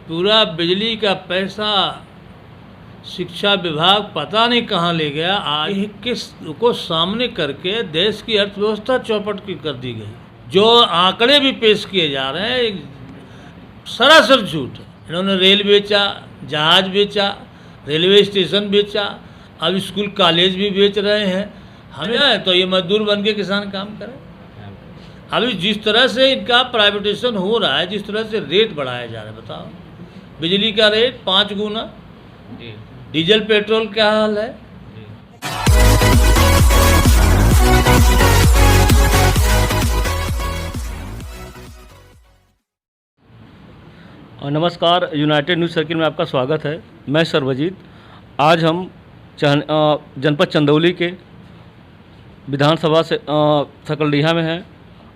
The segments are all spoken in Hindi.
पूरा बिजली का पैसा शिक्षा विभाग पता नहीं कहाँ ले गया। आज किस को सामने करके देश की अर्थव्यवस्था चौपट की कर दी गई। जो आंकड़े भी पेश किए जा रहे हैं एक सरासर झूठ है। इन्होंने रेल बेचा, जहाज बेचा, रेलवे स्टेशन बेचा, अब स्कूल कॉलेज भी बेच रहे हैं। हमें तो ये मजदूर बन के किसान काम करें। अभी जिस तरह से इनका प्राइवेटेशन हो रहा है, जिस तरह से रेट बढ़ाया जा रहा है, बताओ बिजली का रेट 5 गुना, डीजल पेट्रोल क्या हाल है। नमस्कार, यूनाइटेड न्यूज़ सर्किल में आपका स्वागत है। मैं सर्वजीत। आज हम जनपद चंदौली के विधानसभा से सकलडीहा में हैं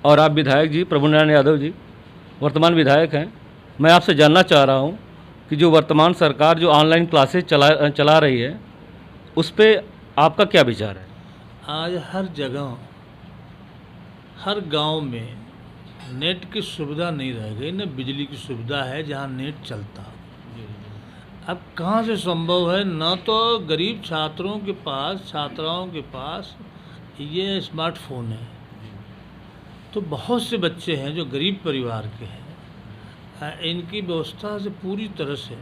और आप विधायक जी प्रभु नारायण यादव जी वर्तमान विधायक हैं। मैं आपसे जानना चाह रहा हूं कि जो वर्तमान सरकार जो ऑनलाइन क्लासेस चला रही है उस पर आपका क्या विचार है। आज हर जगह, हर गांव में नेट की सुविधा नहीं रह गई, न बिजली की सुविधा है जहां नेट चलता। अब कहां से संभव है, न तो गरीब छात्रों के पास, छात्राओं के पास ये स्मार्टफोन है। तो बहुत से बच्चे हैं जो गरीब परिवार के हैं, इनकी व्यवस्था से पूरी तरह से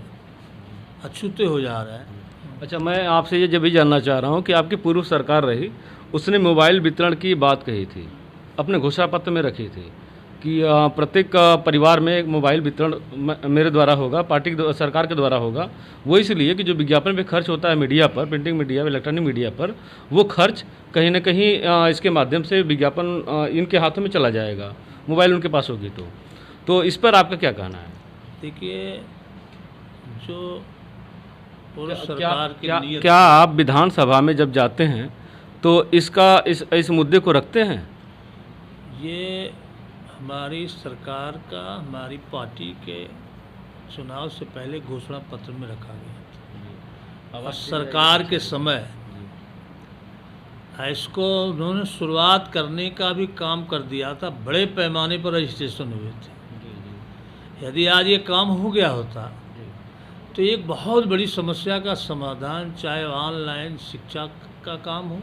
अछूते हो जा रहा है। अच्छा, मैं आपसे ये जब भी जानना चाह रहा हूँ कि आपकी पूर्व सरकार रही, उसने मोबाइल वितरण की बात कही थी, अपने घोषणा पत्र में रखी थी कि प्रत्येक परिवार में एक मोबाइल वितरण मेरे द्वारा होगा, पार्टी सरकार के द्वारा होगा। वो इसलिए कि जो विज्ञापन पे खर्च होता है मीडिया पर, प्रिंटिंग मीडिया, इलेक्ट्रॉनिक मीडिया पर, वो खर्च कहीं ना कहीं इसके माध्यम से विज्ञापन इनके हाथों में चला जाएगा, मोबाइल उनके पास होगी तो इस पर आपका क्या कहना है। देखिए, जो पूर्व सरकार की क्या आप विधानसभा में जब जाते हैं तो इस मुद्दे को रखते हैं। ये हमारी सरकार का, हमारी पार्टी के चुनाव से पहले घोषणा पत्र में रखा गया था। और सरकार के समय इसको उन्होंने शुरुआत करने का भी काम कर दिया था। बड़े पैमाने पर रजिस्ट्रेशन हुए थे। यदि आज ये काम हो गया होता तो एक बहुत बड़ी समस्या का समाधान, चाहे ऑनलाइन शिक्षा का काम हो,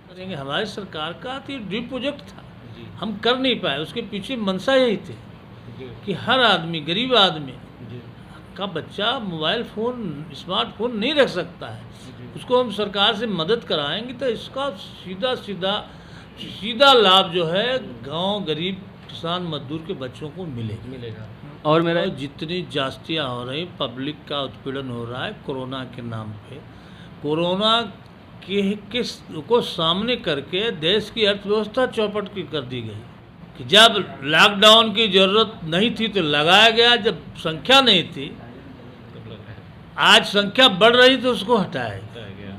करेंगे। हमारी सरकार का तो ड्रीम प्रोजेक्ट था, हम कर नहीं पाए। उसके पीछे मंशा यही थी कि हर आदमी, गरीब आदमी का बच्चा मोबाइल फ़ोन, स्मार्टफोन नहीं रख सकता है। उसको हम सरकार से मदद कराएंगे तो इसका सीधा लाभ जो है गांव, गरीब किसान, मजदूर के बच्चों को मिलेगा। और मेरा जितनी जास्तियाँ हो रही, पब्लिक का उत्पीड़न हो रहा है कोरोना के नाम पे, कोरोना किस को सामने करके देश की अर्थव्यवस्था चौपट की कर दी गई। कि जब लॉकडाउन की ज़रूरत नहीं थी तो लगाया गया, जब संख्या नहीं थी, आज संख्या बढ़ रही तो उसको हटाया गया।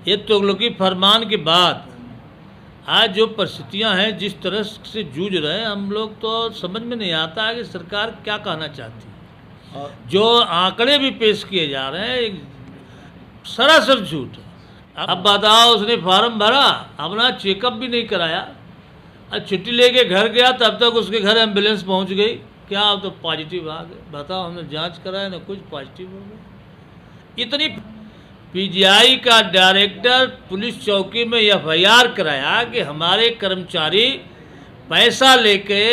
ये तुगलकी फरमान के बाद आज जो परिस्थितियां हैं, जिस तरह से जूझ रहे हैं हम लोग, तो समझ में नहीं आता है कि सरकार क्या कहना चाहती है। जो आंकड़े भी पेश किए जा रहे हैं एक सरासर झूठ है। अब बताओ, उसने फार्म भरा, अपना चेकअप भी नहीं कराया, अब छुट्टी लेके घर गया, तब तक उसके घर एम्बुलेंस पहुंच गई। क्या अब तो पॉजिटिव आ गए। बताओ, हमने जांच कराया ना, कुछ पॉजिटिव हो गया। इतनी पीजीआई का डायरेक्टर पुलिस चौकी में एफआईआर कराया कि हमारे कर्मचारी पैसा लेके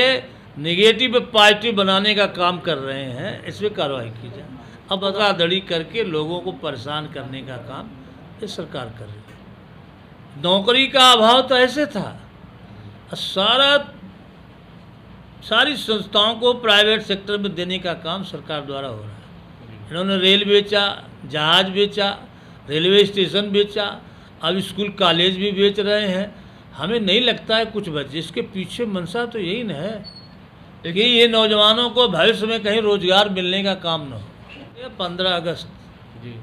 नेगेटिव पॉजिटिव बनाने का काम कर रहे हैं, इस पर कार्रवाई की जाए। अब धड़ाधड़ी करके लोगों को परेशान करने का काम ये सरकार कर रही है। नौकरी का अभाव तो ऐसे था, सारी संस्थाओं को प्राइवेट सेक्टर में देने का काम सरकार द्वारा हो रहा है। इन्होंने रेल बेचा, जहाज बेचा, रेलवे स्टेशन बेचा, अब स्कूल कॉलेज भी बेच रहे हैं। हमें नहीं लगता है कुछ बचे। इसके पीछे मंशा तो यही न है कि ये नौजवानों को भविष्य में कहीं रोजगार मिलने का काम न हो। ये 15 अगस्त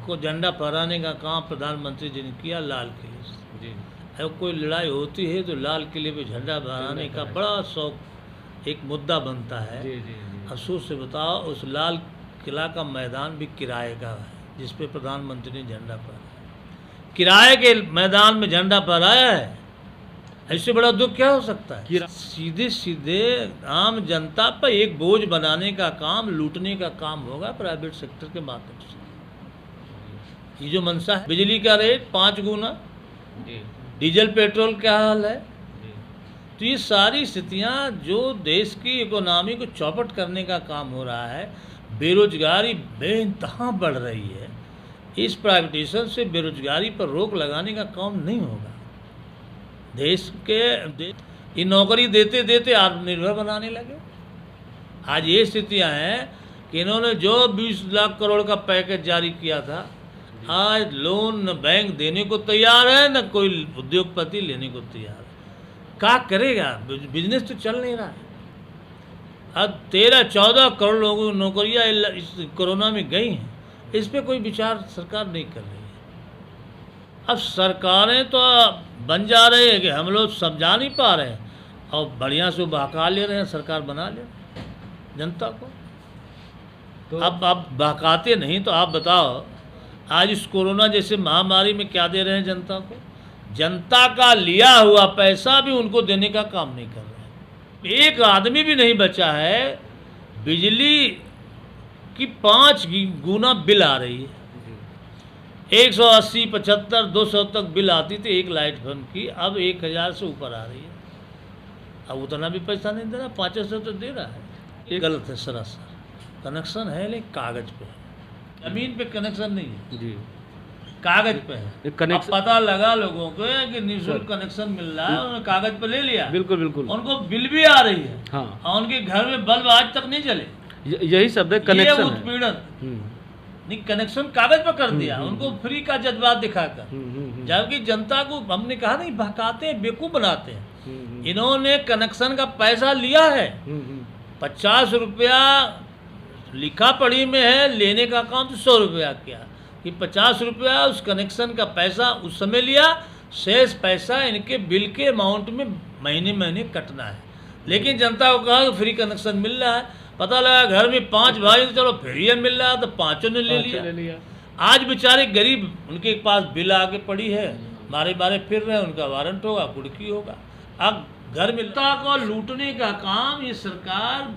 को झंडा फहराने का काम प्रधानमंत्री जी ने किया लाल किले से। अब कोई लड़ाई होती है तो लाल किले पे झंडा फहराने का बड़ा शौक एक मुद्दा बनता है। अफसोस से बताओ, उस लाल किला का मैदान भी किराए का है जिस पे प्रधानमंत्री ने झंडा फहराया। किराए के मैदान में झंडा फहराया है ऐसे बड़ा दुख क्या हो सकता है? कि- सीधे सीधे आम जनता पर एक बोझ बनाने का काम, लूटने का काम होगा प्राइवेट सेक्टर के माध्यम से। ये जो मंशा है, बिजली का रेट 5 गुना, जी डीजल पेट्रोल क्या हाल है, जी तो ये सारी स्थितियां जो देश की इकोनॉमी को चौपट करने का काम हो रहा है। बेरोजगारी बेइंतहा बढ़ रही है। इस प्राइवेटाइजेशन से बेरोजगारी पर रोक लगाने का काम नहीं होगा। ये नौकरी देते देते आत्मनिर्भर बनाने लगे। आज ये स्थितियां हैं कि इन्होंने जो 20 लाख करोड़ का पैकेज जारी किया था, आज लोन न बैंक देने को तैयार है, न कोई उद्योगपति लेने को तैयार है। क्या करेगा? बिजनेस तो चल नहीं रहा है। अब 13-14 करोड़ लोगों की नौकरियां इस कोरोना में गई हैं। इस पे कोई विचार सरकार नहीं कर रही है। अब सरकारें तो बन जा रही है कि हम लोग समझा नहीं पा रहे हैं, और बढ़िया से बहका ले रहे हैं, सरकार बना ले रहे हैं जनता को। तो अब आप बहकाते नहीं तो आप बताओ, आज इस कोरोना जैसे महामारी में क्या दे रहे हैं जनता को? जनता का लिया हुआ पैसा भी उनको देने का काम नहीं कर रहे हैं। एक आदमी भी नहीं बचा है। बिजली की 5 गुना बिल आ रही है। 180, 75, 200 तक बिल आती थी एक लाइट बल्ब की, अब 1000 से ऊपर आ रही है। अब उतना भी पैसा नहीं दे रहा, 500 तो दे रहा है। ये गलत है सरासर। कनेक्शन है लेकिन कागज पे है, जमीन पे कनेक्शन नहीं है, जी कागज पे है। एक कनेक्शन- अब पता लगा लोगों को कि निःशुल्क कनेक्शन मिल रहा है, उन्होंने कागज पे ले लिया, बिल्कुल बिल्कुल। उनको बिल भी आ रही है, हाँ, और उनके घर में बल्ब आज तक नहीं जले। यही शब्द है, ये कनेक्शन है। उत्पीड़न हम्म, नहीं, कनेक्शन कागज पर कर दिया उनको फ्री का जज्बात दिखाकर। हम्म, जबकि जनता को हमने कहा नहीं, बहकाते हैं, बेवकूफ बनाते हैं। हम्म, इन्होंने कनेक्शन का पैसा लिया है, हम्म, 50 रुपया लिखा पढ़ी में है, लेने का काम तो 100 रुपया किया। कि 50 रुपया उस कनेक्शन का पैसा उस समय लिया, शेष पैसा इनके बिल के अमाउंट में महीने महीने कटना है। लेकिन जनता को कहा कि फ्री कनेक्शन मिल रहा है। पता लगा घर में 5 भाई, तो चलो फ्री है मिल रहा है, तो 5 ने ले लिया। आज बेचारे गरीब, उनके पास बिल आके पड़ी है, मारे मारे फिर रहे हैं, उनका वारंट होगा, कुड़की होगा। अब घर में जनता को लूटने का काम ये सरकार,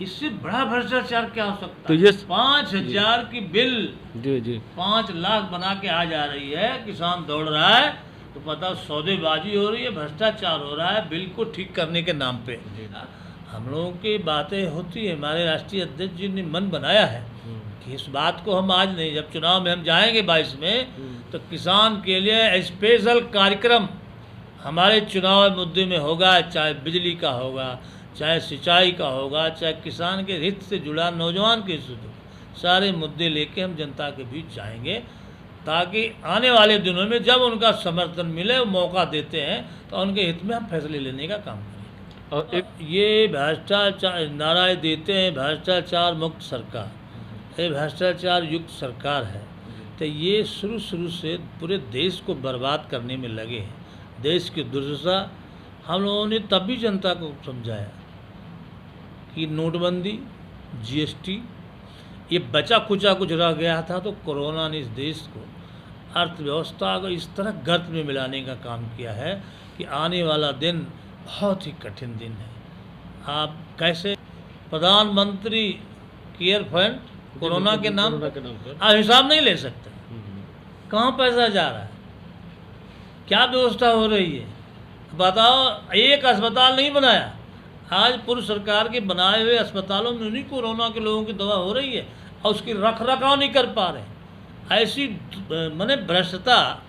इससे बड़ा भ्रष्टाचार क्या हो सकता तो है? ये 5000 की बिल जी जी 5 लाख बना के आ जा रही है। किसान दौड़ रहा है तो पता सौदेबाजी हो रही है, भ्रष्टाचार हो रहा है बिल को ठीक करने के नाम पे। हम लोगों की बातें होती है। हमारे राष्ट्रीय अध्यक्ष जी ने मन बनाया है कि इस बात को हम आज नहीं, जब चुनाव में हम जाएंगे 22 में, तो किसान के लिए स्पेशल कार्यक्रम हमारे चुनाव मुद्दे में होगा। चाहे बिजली का होगा, चाहे सिंचाई का होगा, चाहे किसान के हित से जुड़ा, नौजवान के हित से जुड़ा, सारे मुद्दे लेके हम जनता के बीच जाएंगे, ताकि आने वाले दिनों में जब उनका समर्थन मिले, वो मौका देते हैं, तो उनके हित में हम फैसले लेने का काम करेंगे। और एक ये भ्रष्टाचार नाराज देते हैं, भ्रष्टाचार मुक्त सरकार, ये भ्रष्टाचार युक्त सरकार है। तो ये शुरू से पूरे देश को बर्बाद करने में लगे हैं। देश की दुर्दशा हम लोगों ने तब भी जनता को समझाया कि नोटबंदी, जीएसटी, ये बचा कुचा कुछ रह गया था, तो कोरोना ने इस देश को, अर्थव्यवस्था को इस तरह गर्त में मिलाने का काम किया है कि आने वाला दिन बहुत ही कठिन दिन है। आप कैसे प्रधानमंत्री केयर फंड कोरोना के नाम पर आप हिसाब नहीं ले सकते, कहाँ पैसा जा रहा है, क्या व्यवस्था हो रही है, बताओ। एक अस्पताल नहीं बनाया, आज पूर्व सरकार के बनाए हुए अस्पतालों में उन्हीं कोरोना के लोगों की दवा हो रही है, और उसकी रख रखाव नहीं कर पा रहे। ऐसी माने भ्रष्टता,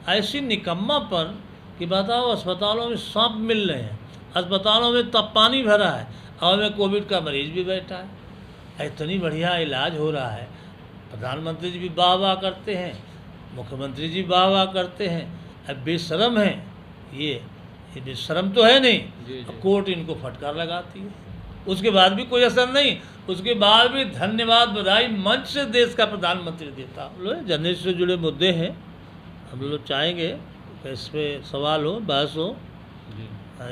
ऐसी निकम्मापन कि बताओ, अस्पतालों में सांप मिल रहे हैं, अस्पतालों में तब पानी भरा है, और में कोविड का मरीज भी बैठा है। इतनी बढ़िया इलाज हो रहा है, प्रधानमंत्री जी भी वाह वाह करते हैं, मुख्यमंत्री जी वाह वाह करते हैं। अब बेशरम है ये बेशरम तो है नहीं, कोर्ट इनको फटकार लगाती है, उसके बाद भी कोई असर नहीं, उसके बाद भी धन्यवाद बधाई मंच से देश का प्रधानमंत्री देता। लोग जनहित से जुड़े मुद्दे हैं, हम लोग चाहेंगे कि इस पर सवाल हो, बहस हो,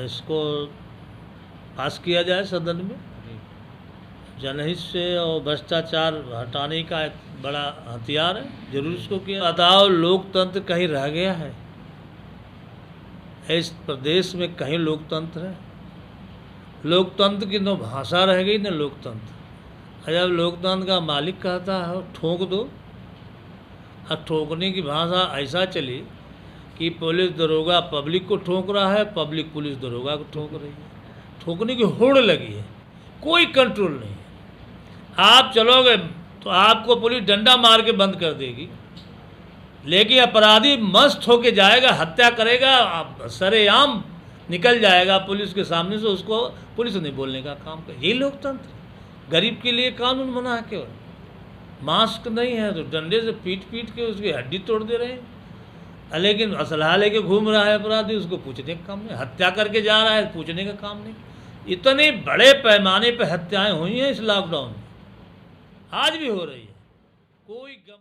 इसको पास किया जाए सदन में। जनहित से और भ्रष्टाचार हटाने का एक बड़ा हथियार है, जरूर इसको किया। बताओ, लोकतंत्र कहीं रह गया है? इस प्रदेश में कहीं लोकतंत्र है? लोकतंत्र की न भाषा रह गई न लोकतंत्र। जब लोकतंत्र का मालिक कहता है ठोक दो, अब ठोकने की भाषा ऐसा चली कि पुलिस दरोगा पब्लिक को ठोक रहा है, पब्लिक पुलिस दरोगा को ठोक रही है। ठोकने की होड़ लगी है, कोई कंट्रोल नहीं है। आप चलोगे तो आपको पुलिस डंडा मार के बंद कर देगी, लेकिन अपराधी मस्त होके जाएगा, हत्या करेगा, सरेआम निकल जाएगा पुलिस के सामने से, उसको पुलिस नहीं बोलने का काम कर। ये लोकतंत्र। गरीब के लिए कानून बना है केवल, मास्क नहीं है तो डंडे से पीट पीट के उसकी हड्डी तोड़ दे रहे हैं। लेकिन असलहा लेके घूम रहा है अपराधी, उसको पूछने का काम नहीं। हत्या करके जा रहा है, पूछने का काम नहीं। इतने बड़े पैमाने पर हत्याएं हुई हैं इस लॉकडाउन में, आज भी हो रही है, कोई गम